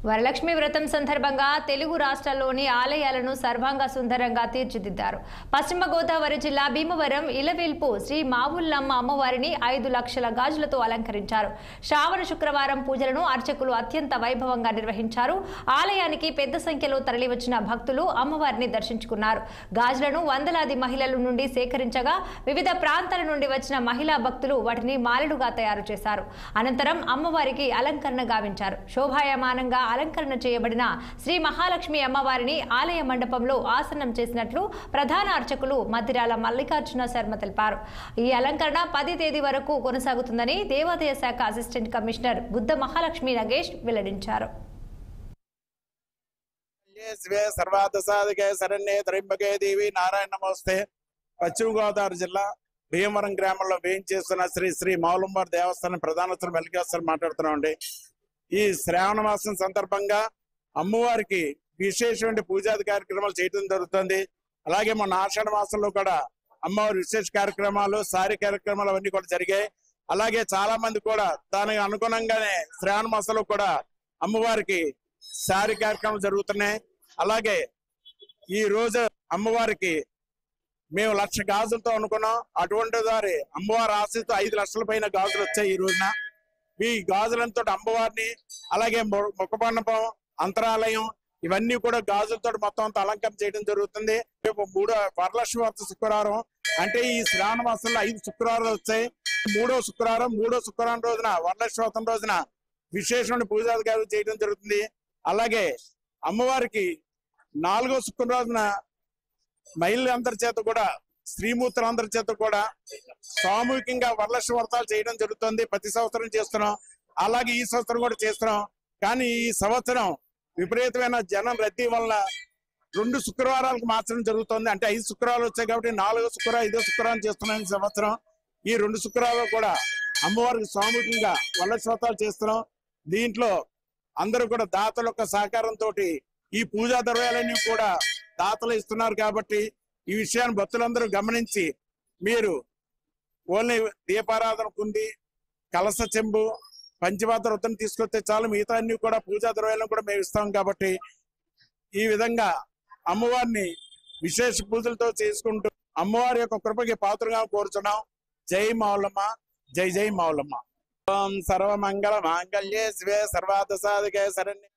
వరలక్ష్మి వ్రతం సందర్భంగా తెలుగు రాష్ట్రాల్లోని ఆలయాలను సర్వాంగ సుందరంగా తీర్చిదిద్దారు. పశ్చిమ గోదావరి జిల్లా భీమవరం ఇలవేల్పు శ్రీ మావుల్లమ్మ అమ్మవారిని 5 లక్షల గాజులతో అలంకరించారు. శ్రావణ శుక్రవారం పూజలను అర్చకులు అత్యంత వైభవంగా నిర్వహించారు. ఆలయానికి పెద్ద సంఖ్యలో తరలివచ్చిన భక్తులు అమ్మవారిని దర్శించుకున్నారు. గాజులను వందలాది మహిళల నుండి సేకరించగా వివిధ ప్రాంతాల నుండి వచ్చిన మహిళా భక్తులు వాటిని మాలలుగా తయారు చేశారు. అనంతరం అమ్మవారికి అలంకరణ గావించారు. శోభాయమానంగా అలంకరణ చేయబడిన శ్రీ మహాలక్ష్మి అమ్మవారిని ఆలయ మండపంలో ఆసనం చేసినట్లు ప్రధాన అర్చకులు మద్దిరాల మల్లికార్జున శర్మ తెలిపారు. ఈ అలంకరణ 10 తేదీ వరకు కొనసాగుతుందని దేవాదాయ శాఖ అసిస్టెంట్ కమిషనర్ బుద్ధ మహాలక్ష్మి నగేష్ వెల్లడించారు. పశ్చిమ గోదావరి జిల్లా భీమవరం గ్రామంలో వేయించేస్తున్న శ్రీ శ్రీ మావులమ్మ దేవస్థానం ప్రధాన మల్లికార్జున మాట్లాడుతున్నామండి. ఈ శ్రావణ మాసం సందర్భంగా అమ్మవారికి విశేషమైన పూజాది కార్యక్రమాలు చేయడం జరుగుతుంది. అలాగే మన ఆషాఢ మాసంలో కూడా అమ్మవారి విశేష కార్యక్రమాలు, సారీ కార్యక్రమాలు అవన్నీ కూడా జరిగాయి. అలాగే చాలా మంది కూడా దానికి అనుగుణంగానే శ్రావణ మాసంలో కూడా అమ్మవారికి సారీ కార్యక్రమాలు జరుగుతున్నాయి. అలాగే ఈ రోజు అమ్మవారికి మేము 1,00,000 గాజులతో అనుకున్నాం. అటువంటి దారి అమ్మవారి ఆశతో 5 లక్షల పైన గాజులు వచ్చాయి. ఈ రోజున ఈ గాజులతో అమ్మవారిని, అలాగే ముఖమండపం, అంతరాలయం ఇవన్నీ కూడా గాజులతో మొత్తం అంతా అలంకరణ చేయడం జరుగుతుంది. రేపు వరలక్ష్మి వ్రత శుక్రవారం అంటే ఈ శ్రావణ మాసంలో 5 శుక్రవారాలు వచ్చాయి. మూడో శుక్రవారం రోజున వరలక్ష్మి వ్రతం రోజున విశేషమైన పూజాధికారులు చేయడం జరుగుతుంది. అలాగే అమ్మవారికి 4వ శుక్రవారం మహిళలందరి చేత కూడా, స్త్రీమూర్తులందరి చేత కూడా సామూహికంగా వరలక్ష్మి వ్రతాలు చేయడం జరుగుతుంది. ప్రతి సంవత్సరం చేస్తున్నాం. అలాగే ఈ సంవత్సరం కూడా చేస్తున్నాం. కానీ ఈ సంవత్సరం విపరీతమైన జనం రద్దీ వల్ల 2 శుక్రవారాలకు మార్చడం జరుగుతుంది. అంటే 5 శుక్రవారాలు వచ్చాయి కాబట్టి 4వ శుక్రవారం 5వ శుక్రవారం చేస్తున్నాం. ఈ సంవత్సరం ఈ 2 శుక్రవారాలు కూడా అమ్మవారికి సామూహికంగా వరలక్ష్మి వ్రతాలు చేస్తున్నాం. దీంట్లో అందరూ కూడా దాతల యొక్క సహకారంతో ఈ పూజా ద్రవ్యాలన్నీ కూడా దాతలు ఇస్తున్నారు. కాబట్టి ఈ విషయాన్ని భక్తులందరూ గమనించి మీరు ఓన్లీ దీపారాధన కుంది, కలస చెంబు, పంచపాత్ర వృత్తం తీసుకొస్తే చాలు. మిగతా అన్ని కూడా పూజా ద్రవ్యాలను కూడా మేము ఇస్తాం. కాబట్టి ఈ విధంగా అమ్మవారిని విశేష పూజలతో చేసుకుంటూ అమ్మవారి యొక్క కృపకి పాత్రగా కోరుచున్నాం. జై మావులమ్మ, జై జై మావులమ్మ. ఓం సర్వమంగళ మాంగళ్యే శివే సర్వార్థ సాధికే శరణ్యే.